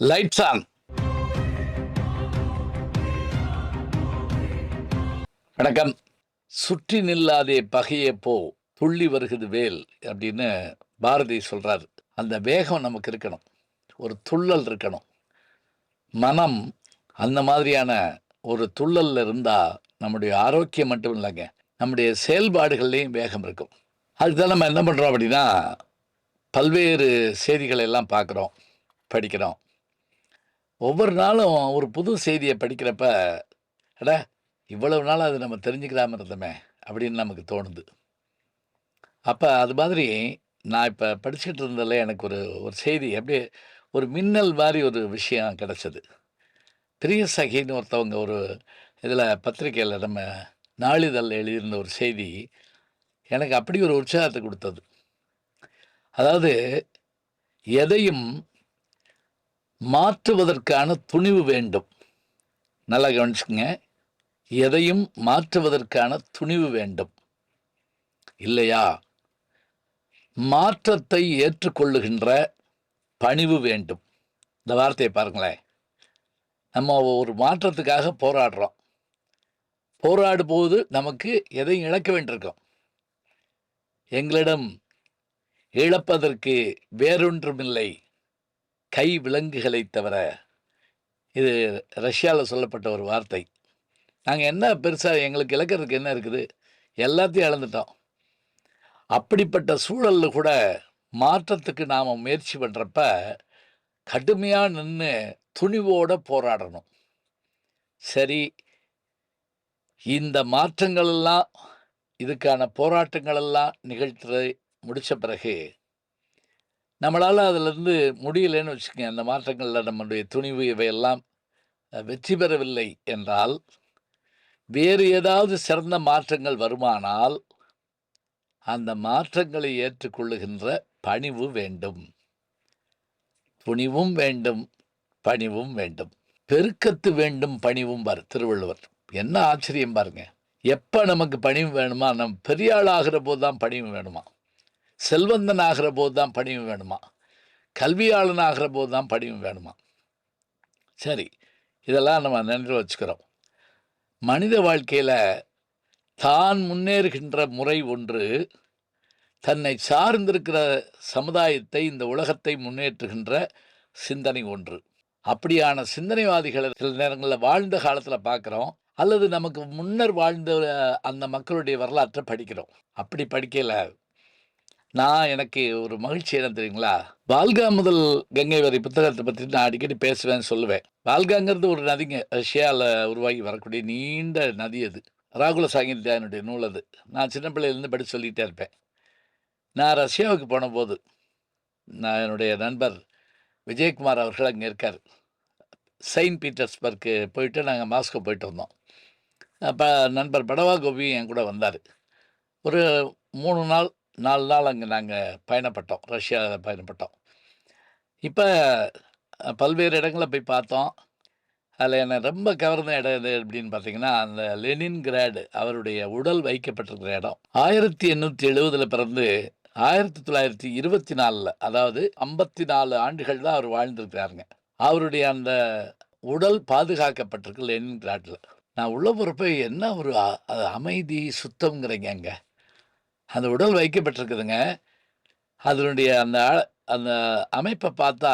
Lights on. வணக்கம். சுற்றி நில்லாதே பகையே போ, துள்ளி வருகிறது வேல் அப்படின்னு பாரதி சொல்றாரு. அந்த வேகம் நமக்கு இருக்கணும். ஒரு துள்ளல் இருக்கணும். மனம் அந்த மாதிரியான ஒரு துள்ளல்ல இருந்தா நம்முடைய ஆரோக்கியம் மட்டும் இல்லைங்க, நம்முடைய செயல்பாடுகள்லையும் வேகம் இருக்கும். அதுக்கு தான் நம்ம என்ன பண்றோம் அப்படின்னா, பல்வேறு செய்திகளை எல்லாம் பார்க்குறோம், படிக்கிறோம். ஒவ்வொரு நாளும் ஒரு புது செய்திய படிக்கிறப்ப, அட இவ்வளவு நாளா அது நம்ம தெரிஞ்சுக்கிடாம இருந்தோமே! அப்படின்னு நமக்கு தோணுது. அப்ப அது மாதிரி நான் இப்ப படிச்சுட்டு இருந்ததுல எனக்கு ஒரு ஒரு செய்தி அப்படியே ஒரு மின்னல் மாரி ஒரு விஷயம் கிடைச்சது. பிரியசகின்னு ஒருத்தவங்க ஒரு இதில பத்திரிக்கையில நம்ம நாளிதழ்ல எழுதியிருந்த ஒரு செய்தி, எனக்கு அப்படி ஒரு உற்சாகத்த குடுத்தது. அதாவது எதையும் மாற்றுவதற்கான துணிவு வேண்டும். நல்லா கவனிச்சுக்கங்க. எதையும் மாற்றுவதற்கான துணிவு வேண்டும். இல்லையா, மாற்றத்தை ஏற்றுக்கொள்ளுகின்ற பணிவு வேண்டும். இந்த வார்த்தைய பாருங்களேன். நம்ம ஒரு மாற்றத்துக்காக போராடுறோம். போராடும்போது நமக்கு எதையும் இழக்க வேண்டியிருக்கும். எங்களிடம் இழப்பதற்கு வேறொன்றுமில்லை, கை விலங்குகளைத் தவிர. இது ரஷ்யால சொல்லப்பட்ட ஒரு வார்த்தை. நாங்க என்ன பெருசா எங்களுக்கு இழக்கிறதுக்கு என்ன இருக்குது? எல்லாத்தையும் இழந்துட்டோம். அப்படிப்பட்ட சூழல்ல கூட மாற்றத்துக்கு நாம முயற்சி பண்றப்ப, கடுமையா நின்னு துணிவோட போராடணும். சரி, இந்த மாற்றங்கள் எல்லாம், இதுக்கான போராட்டங்கள் எல்லாம் நிகழ்த்தி முடிச்ச பிறகு, நம்மளால அதிலிருந்து முடியலன்னு வச்சுக்கங்க, அந்த மாற்றங்கள்ல நம்முடைய துணிவு இவையெல்லாம் வெற்றி பெறவில்லை என்றால், வேறு ஏதாவது சிறந்த மாற்றங்கள் வருமானால், அந்த மாற்றங்களை ஏற்றுக்கொள்ளுகின்ற பணிவு வேண்டும். துணிவும் வேண்டும், பணிவும் வேண்டும். பெருக்கத்து வேண்டும் பணிவும்பார் திருவள்ளுவர். என்ன ஆச்சரியம் பாருங்க. எப்ப நமக்கு பணிவு வேணுமா? நம்ம பெரிய ஆள் ஆகிற போது தான் பணிவு வேணுமா? செல்வந்தன் ஆகிற போது தான் பணிவு வேணுமா? கல்வியாளன் ஆகிற போது தான் பணிவு வேணுமா? சரி, இதெல்லாம் நம்ம நினைவு வச்சுக்கிறோம். மனித வாழ்க்கையில தான் முன்னேறுகின்ற முறை ஒன்று, தன்னை சார்ந்திருக்கிற சமுதாயத்தை, இந்த உலகத்தை முன்னேற்றுகின்ற சிந்தனை ஒன்று. அப்படியான சிந்தனைவாதிகள சில நேரங்கள்ல வாழ்ந்த காலத்துல பார்க்குறோம். அல்லது நமக்கு முன்னர் வாழ்ந்த அந்த மக்களுடைய வரலாற்ற படிக்கிறோம். அப்படி படிக்கையில, எனக்கு ஒரு மகிழ்ச்சி என்ன தெரியுங்களா? "வால்கா முதல் கங்கை வரை" புத்தகத்த பத்தி நான் அடிக்கடி பேசுவேன், சொல்லுவேன். வால்காங்கிறது ஒரு நதிங்க. ரஷ்யால உருவாகி வரக்கூடிய நீண்ட நதி அது. ராகுல சாகித்யாயனுடைய நூல் அது. நான் சின்ன பிள்ளையிலேருந்து படிச்சு சொல்லிட்டே இருப்பேன். நான் ரஷ்யாவுக்கு போனபோது, என்னுடைய நண்பர் விஜயகுமார் அவர்கள் அங்க இருக்காரு. செயின்ட் பீட்டர்ஸ்பர்க் போயிட்டு நாங்க மாஸ்கோ போயிட்டு வந்தோம். அப்ப நண்பர் படவா கோபி என் கூட வந்தாரு. ஒரு 3 நாள், 4 நாள் அங்க நாங்க பயணப்பட்டோம். ரஷ்யா பயணப்பட்டோம். இப்ப பல்வேறு இடங்கள போய் பார்த்தோம். அதில என்ன ரொம்ப கவர்ந்த இடம் எது அப்படின்னு பார்த்தீங்கன்னா, அந்த லெனின்கிராட் அவருடைய உடல் வைக்கப்பட்டிருக்கிற இடம். 1870ல பிறந்து 1924ல, அதாவது 54 ஆண்டுகள் தான் அவர் வாழ்ந்திருக்கிறாருங்க. அவருடைய அந்த உடல் பாதுகாக்கப்பட்டிருக்கு லெனின்கிராட்ல. நான் உள்ள போறப்ப என்ன ஒரு அமைதி, சுத்தம்ங்கிறீங்க அங்க. அந்த உடல் வைக்கப்பட்டிருக்குதுங்க. அதனுடைய அந்த அமைப்ப பார்த்தா,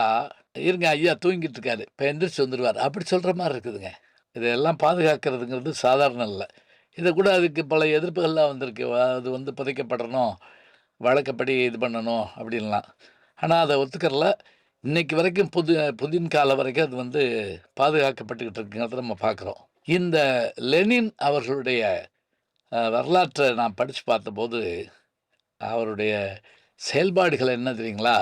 "இருங்க ஐயா தூங்கிட்டு இருக்காரு. இப்ப எந்திரிச்சு வந்துருவாரு." அப்படி சொல்ற மாரி இருக்குதுங்க. இதெல்லாம் பாதுகாக்கிறதுங்கிறது சாதாரணம் இல்ல. இத கூட அதுக்கு பல எதிர்ப்புகள்லாம் வந்திருக்கு. அது வந்து புதைக்கப்படணும், வழக்கப்படி இது பண்ணணும் அப்படின்லாம். ஆனா அத ஒத்துக்கிறல. இன்னைக்கு வரைக்கும் புதின் காலம் வரைக்கும் அது வந்து பாதுகாக்கப்பட்டுக்கிட்டு இருக்குங்கிறத நம்ம பார்க்குறோம். இந்த லெனின் அவர்களுடைய வரலாற்ற நான் படிச்சு பார்த்தபோது, அவருடைய செயல்பாடுகள் என்ன தெரியுங்களா?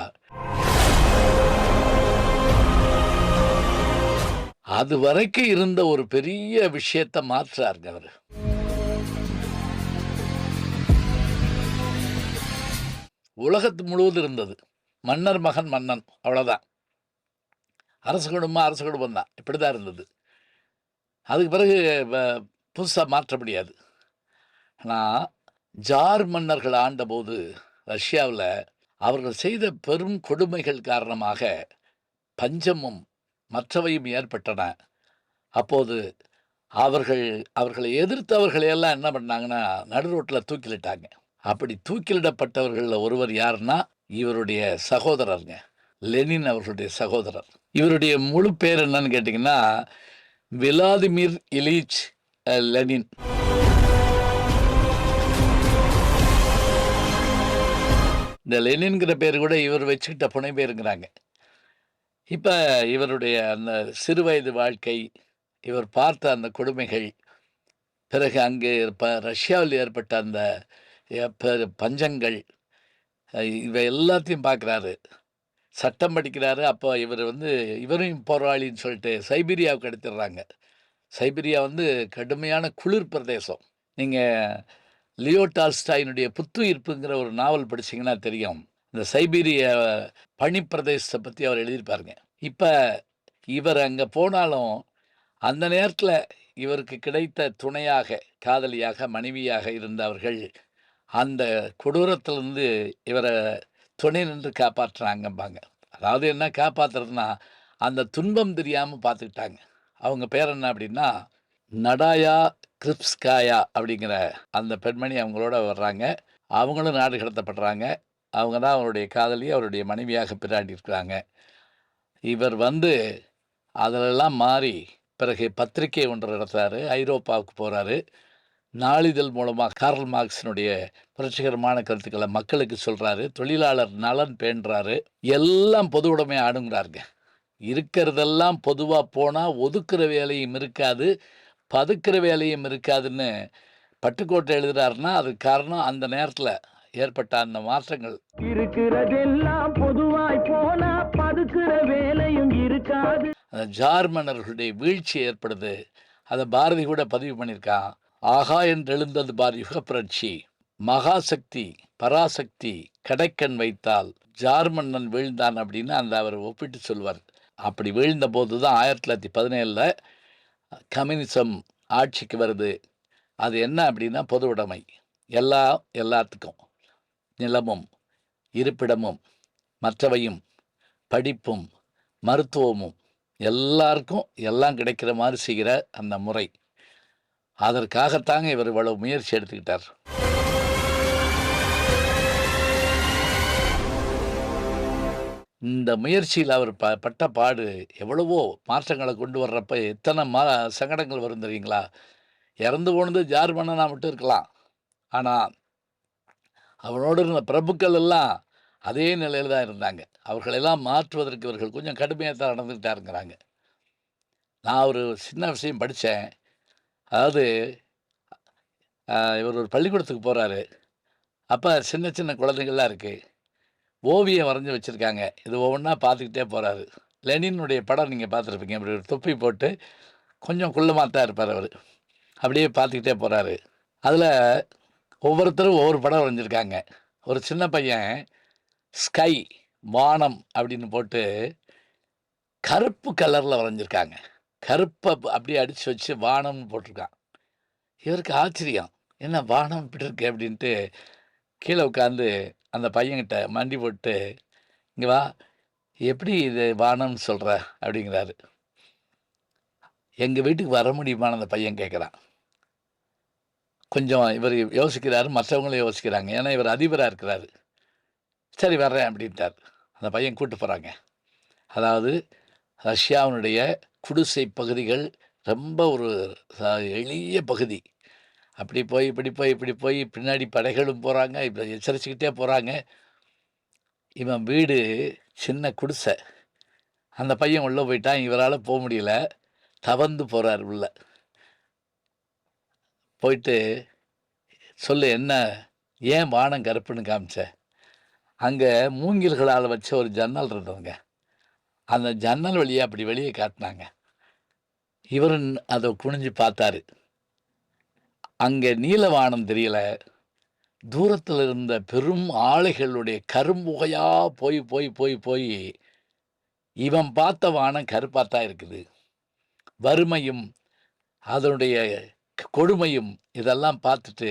அதுவரைக்கும் இருந்த ஒரு பெரிய விஷயத்த மாற்றுறாருங்க அவரு. உலகத்து முழுவதும் இருந்தது. மன்னர் மகன் மன்னன் அவ்வளோதான். அரச குடும்பம் அரச குடும்பம் தான். இப்படிதான் இருந்தது. அதுக்கு பிறகு வ புதுசா மாற்ற முடியாது. ஆனா, ஜார் மன்னர்கள் ஆண்டபோது ரஷ்யாவுல அவர்கள் செய்த பெரும் கொடுமைகள் காரணமாக பஞ்சமும், மற்றவையும் ஏற்பட்டன. அப்போது அவர்களை எதிர்த்தவர்களை எல்லாம் என்ன பண்ணாங்கன்னா, நடு ரோட்ல தூக்கிலிட்டாங்க. அப்படி தூக்கிலிடப்பட்டவர்கள்ல ஒருவர் யாருன்னா, இவருடைய சகோதரர்ங்க. லெனின் அவர்களுடைய சகோதரர். இவருடைய முழு பேர் என்னன்னு கேட்டீங்கன்னா, விளாதிமிர் இலீச் லெனின். இந்த லெனின்ங்கிற பேர் கூட இவர் வச்சுக்கிட்ட புனைப்பெயருங்கிறாங்க. இப்ப இவருடைய அந்த சிறுவயது வாழ்க்கை, இவர் பார்த்த அந்த கொடுமைகள், பிறகு அங்கே ரஷ்யாவில் ஏற்பட்ட அந்த பஞ்சங்கள், இவை எல்லாத்தையும் பார்க்குறாரு. சட்டம் படிக்கிறாரு. அப்போ இவர் இவரும் போராளின்னு சொல்லிட்டு சைபீரியாவுக்கு எடுத்துடுறாங்க. சைபீரியா கடுமையான குளிர் பிரதேசம். நீங்க லியோ டால்ஸ்டாயினுடைய புத்துயிர்ப்புங்கிற ஒரு நாவல் படிச்சீங்கன்னா தெரியும். இந்த சைபீரிய பனிப்பிரதேசத்தை பற்றி அவர் எழுதியிருப்பாருங்க. இப்போ இவர் அங்கே போனாலும் அந்த நேரத்தில் இவருக்கு கிடைத்த துணையாக, காதலியாக, மனைவியாக இருந்தவர்கள் அந்த கொடூரத்திலிருந்து இவரை துணை நின்று காப்பாற்றுறாங்கம்பாங்க. அதாவது என்ன காப்பாற்றுறதுன்னா, அந்த துன்பம் தெரியாமல் பார்த்துக்கிட்டாங்க. அவங்க பேர் என்ன அப்படின்னா, நடாயா கிரிப்ஸ்காயா அப்படிங்கிற அந்த பெண்மணி அவங்களோட வர்றாங்க. அவங்களும் நாடு கடத்தப்படுறாங்க. அவங்க தான் அவருடைய காதலி, அவருடைய மனைவியாக பிராட்டி இருக்கிறாங்க. இவர் அதிலெல்லாம் மாறி பிறகு பத்திரிகை ஒன்று நடத்துகிறாரு. ஐரோப்பாவுக்கு போகிறாரு. நாளிதழ் மூலமாக கார்ல் மார்க்ஸினுடைய புரட்சிகரமான கருத்துக்களை மக்களுக்கு சொல்கிறாரு. தொழிலாளர் நலன் பேணுறாரு. எல்லாம் பொது உடைமை ஆடுங்கிறாருங்க. இருக்கிறதெல்லாம் பொதுவாக போனால் ஒதுக்குற வேலையும் இருக்காது, பதுக்கிற வேலையும் இருக்காதுன்னு பட்டுக்கோட்டை எழுதுறாருன்னா, அதுக்கு காரணம் அந்த நேரத்தில் ஏற்பட்ட அந்த மாற்றங்கள். இருக்கிறதெல்லாம் பொதுவாய் போனா பதுக்கிற வேலையும் இருக்காது. அந்த ஜார்மனர்களுடைய வீழ்ச்சி ஏற்படுது. அதை பாரதி கூட பதிவு பண்ணியிருக்கான். ஆகா என்று எழுந்தது பார் யுக புரட்சி, மகாசக்தி பராசக்தி கடைக்கண் வைத்தால் ஜார்மன்னன் வீழ்ந்தான் அப்படின்னு அவர் ஒப்பிட்டு சொல்வார். அப்படி வீழ்ந்த போது தான் 1917 கம்யூனிசம் ஆட்சிக்கு வருது. அது என்ன அப்படின்னா, பொது உடைமை. எல்லாத்துக்கும் நிலமும் இருப்பிடமும் மற்றவையும் படிப்பும் மருத்துவமும் எல்லாருக்கும் எல்லாம் கிடைக்கிற மாதிரி செய்கிற அந்த முறை. அதற்காகத்தாங்க இவர் இவ்வளவு முயற்சி எடுத்துக்கிட்டார். இந்த முயற்சியில் அவர் பட்ட பாடு எவ்வளவோ மாற்றங்களை கொண்டு வர்றப்ப எத்தனை சங்கடங்கள் வரும் தெரியுங்களா? இறந்து போனது ஜார்மன்னா மட்டும் இருக்கலாம். ஆனால் அவனோடு இருந்த பிரபுக்கள் எல்லாம் அதே நிலையில் தான் இருந்தாங்க. அவர்களெல்லாம் மாற்றுவதற்கு இவர்கள் கொஞ்சம் கடுமையாக தான் நடந்துக்கிட்டாருங்கிறாங்க. நான் ஒரு சின்ன விஷயம் படித்தேன். அதாவது இவர் ஒரு பள்ளிக்கூடத்துக்கு போகிறாரு. அப்போ சின்ன சின்ன குழந்தைகள்லாம் இருக்குது. ஓவியம் வரைஞ்சி வச்சுருக்காங்க. இது ஒவ்வொன்றா பார்த்துக்கிட்டே போகிறாரு. லெனினுடைய படம் நீங்கள் பார்த்துருப்பீங்க. அப்படி ஒரு தொப்பி போட்டு கொஞ்சம் குள்ளமாக தான் இருப்பார் அவர். அப்படியே பார்த்துக்கிட்டே போகிறாரு. அதில் ஒவ்வொருத்தரும் ஒவ்வொரு படம் வரைஞ்சிருக்காங்க. ஒரு சின்ன பையன் ஸ்கை வானம் அப்படின்னு போட்டு கருப்பு கலரில் வரைஞ்சிருக்காங்க. கருப்பை அப்படியே அடித்து வச்சு வானம்னு போட்டிருக்கான். இவருக்கு ஆச்சரியம், என்ன வானம் இப்படி இருக்கு அப்படின்ட்டு கீழே உட்காந்து அந்த பையன்கிட்ட மண்டி போட்டு, இங்கே வா, எப்படி இது வானம்னு சொல்கிற அப்படிங்கிறாரு. எங்கள் வீட்டுக்கு வர முடியுமான்னு அந்த பையன் கேட்குறான். கொஞ்சம் இவர் யோசிக்கிறாரு, மற்றவங்களும் யோசிக்கிறாங்க. ஏன்னா இவர் அதிபராக இருக்கிறாரு. சரி வர்றேன் அப்படின்ட்டார். அந்த பையன் கூப்பிட்டு போகிறாங்க. அதாவது ரஷ்யாவினுடைய குடிசை பகுதிகள் ரொம்ப ஒரு எளிய பகுதி. அப்படி போய் இப்படி போய் இப்படி போய் பின்னாடி படைகளும் போகிறாங்க. இப்போ எச்சரிச்சுக்கிட்டே போகிறாங்க. இவன் வீடு சின்ன குடிசை. அந்த பையன் உள்ளே போயிட்டான். இவரால் போக முடியல. தவந்து போகிறார் உள்ள. போயிட்டு சொல்லு, என்ன ஏன் வானம் கருப்புன்னு காமிச்ச? அங்கே மூங்கில்களால் வச்ச ஒரு ஜன்னல் இருந்ததுங்க. அந்த ஜன்னல் வழியாக அப்படி வெளியே காட்டினாங்க. இவரும் அதை குனிஞ்சு பார்த்தாரு. அங்கே நீலவானம் தெரியல. தூரத்தில் இருந்த பெரும் ஆலைகளுடைய கரும்புகையாக போய் போய் போய் போய் இவன் பார்த்த வானம் கருப்பாத்தான் இருக்குது. வறுமையும் அதனுடைய கொடுமையும் இதெல்லாம் பார்த்துட்டு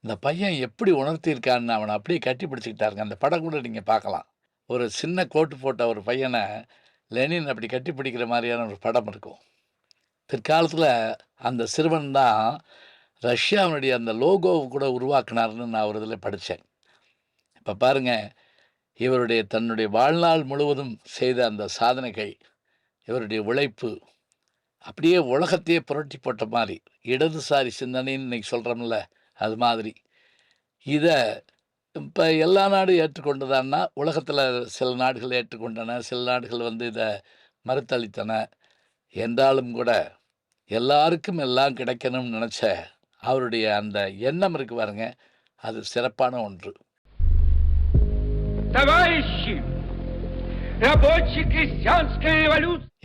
இந்த பையன் எப்படி உணர்த்தியிருக்கான்னு அவனை அப்படியே கட்டி பிடிச்சிக்கிட்டாருங்க. அந்த படம் கூட நீங்கள் பார்க்கலாம். ஒரு சின்ன கோட்டு போட்ட ஒரு பையனை லெனின் அப்படி கட்டி பிடிக்கிற மாதிரியான ஒரு படம் இருக்கும். பிற்காலத்தில் அந்த சிறுவன் தான் ரஷ்யாவினுடைய அந்த லோகோவை கூட உருவாக்கினார்னு நான் ஒரு இதில் படித்தேன். இப்போ பாருங்கள், இவருடைய தன்னுடைய வாழ்நாள் முழுவதும் செய்த அந்த சாதனைகள், இவருடைய உழைப்பு அப்படியே உலகத்தையே புரட்டி போட்ட மாதிரி, இடதுசாரி சிந்தனைன்னு இன்னைக்கு சொல்கிறோம்ல, அது மாதிரி இதை இப்போ எல்லா நாடும் ஏற்றுக்கொண்டதான்னா, உலகத்தில் சில நாடுகள் ஏற்றுக்கொண்டன, சில நாடுகள் இதை மறுத்தளித்தன. என்றாலும் கூட எல்லாருக்கும் எல்லாம் கிடைக்கணும்னு நினச்ச அவருடைய அந்த எண்ணம் இருக்கு பாருங்க, அது சிறப்பான ஒன்று.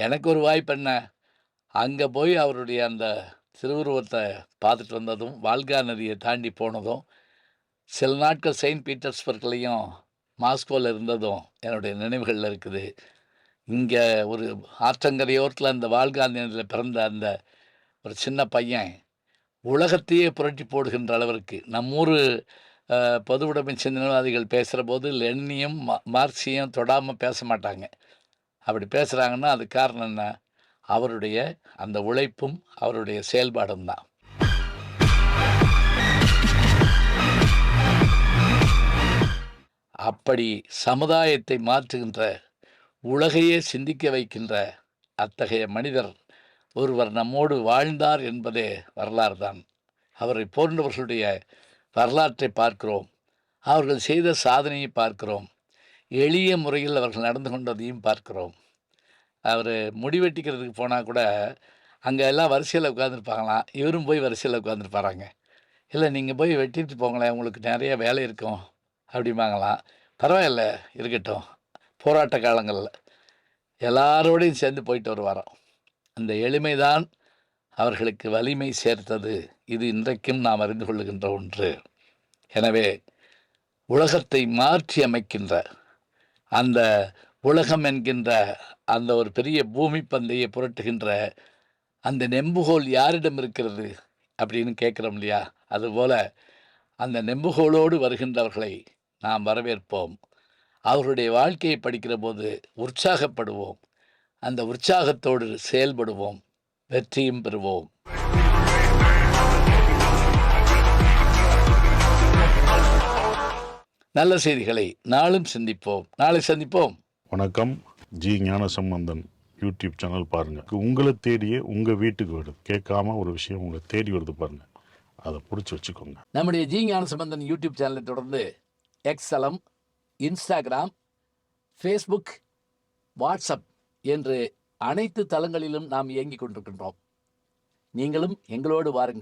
எனக்கு ஒரு வாய்ப்பு என்ன, அங்கே போய் அவருடைய அந்த திருவுருவத்தை பார்த்துட்டு வந்ததும், வால்கா நதியை தாண்டி போனதும், சில நாட்கள் செயின்ட் பீட்டர்ஸ்பர்க்லேயும் மாஸ்கோவில் இருந்ததும் என்னுடைய நினைவுகளில் இருக்குது. இங்கே ஒரு ஆற்றங்கரையோரத்தில் அந்த வால்கா நதியில் பிறந்த அந்த ஒரு சின்ன பையன் உலகத்தையே புரட்டி போடுகின்ற அளவிற்கு, நம்மூர் பொதுவுடைமை சிந்தனைவாதிகள் பேசுகிற போது லெனினையும் மார்க்சியும் தொடாமல் பேச மாட்டாங்க. அப்படி பேசுகிறாங்கன்னா அது காரணம் என்ன, அவருடைய அந்த உழைப்பும் அவருடைய செயல்பாடும் தான். அப்படி சமுதாயத்தை மாற்றுகின்ற, உலகையே சிந்திக்க வைக்கின்ற அத்தகைய மனிதர் ஒருவர் நம்மோடு வாழ்ந்தார் என்பதே வரலாறு தான். அவரை போன்றவர்களுடைய வரலாற்றை பார்க்கிறோம், அவர்கள் செய்த சாதனையை பார்க்கிறோம், எளிய முறையில் அவர்கள் நடந்து கொண்டதையும் பார்க்கிறோம். அவர் முடிவெட்டிக்கிறதுக்கு போனால் கூட அங்கே எல்லாம் வரிசையில் உட்காந்துருப்பாங்களாம், இவரும் போய் வரிசையில் உட்காந்துருப்பாராங்க. இல்லை, நீங்கள் போய் வெட்டிட்டு போங்களேன், உங்களுக்கு நிறைய வேலை இருக்கும் அப்படிம்பாங்களாம். பரவாயில்ல, இருக்கட்டும். போராட்ட காலங்களில் எல்லாரோடையும் சேர்ந்து போயிட்டு வருவாராம். அந்த எளிமைதான் அவர்களுக்கு வலிமை சேர்த்தது. இது இன்றைக்கும் நாம் அறிந்து கொள்ளுகின்ற ஒன்று. எனவே உலகத்தை மாற்றி அமைக்கின்ற, அந்த உலகம் என்கின்ற அந்த ஒரு பெரிய பூமி பந்தையை புரட்டுகின்ற அந்த நெம்புகோல் யாரிடம் இருக்கிறது அப்படின்னு கேட்குறோம் இல்லையா? அதுபோல் அந்த நெம்புகோலோடு வருகின்றவர்களை நாம் வரவேற்போம். அவர்களுடைய வாழ்க்கையை படிக்கிற போது உற்சாகப்படுவோம். அந்த உற்சாகத்தோடு செயல்படுவோம், வெற்றியும் பெறுவோம். நல்ல செய்திகளை நாளும் சிந்திப்போம். நாளை சந்திப்போம். வணக்கம். ஜி ஞானசம்பந்தன் யூடியூப் சேனல் பாருங்கள். உங்களை தேடியே உங்கள் வீட்டுக்கு வருது. கேட்காம ஒரு விஷயம் உங்களை தேடி வருது பாருங்கள், அதை பிடிச்சி வச்சுக்கோங்க. நம்முடைய ஜி ஞானசம்பந்தன் யூடியூப் சேனலை தொடர்ந்து எக்ஸலம், இன்ஸ்டாகிராம், ஃபேஸ்புக், வாட்ஸ்அப் என்று அனைத்து தளங்களிலும் நாம் இயங்கிக் கொண்டிருக்கின்றோம். நீங்களும் எங்களோடு வாருங்கள்.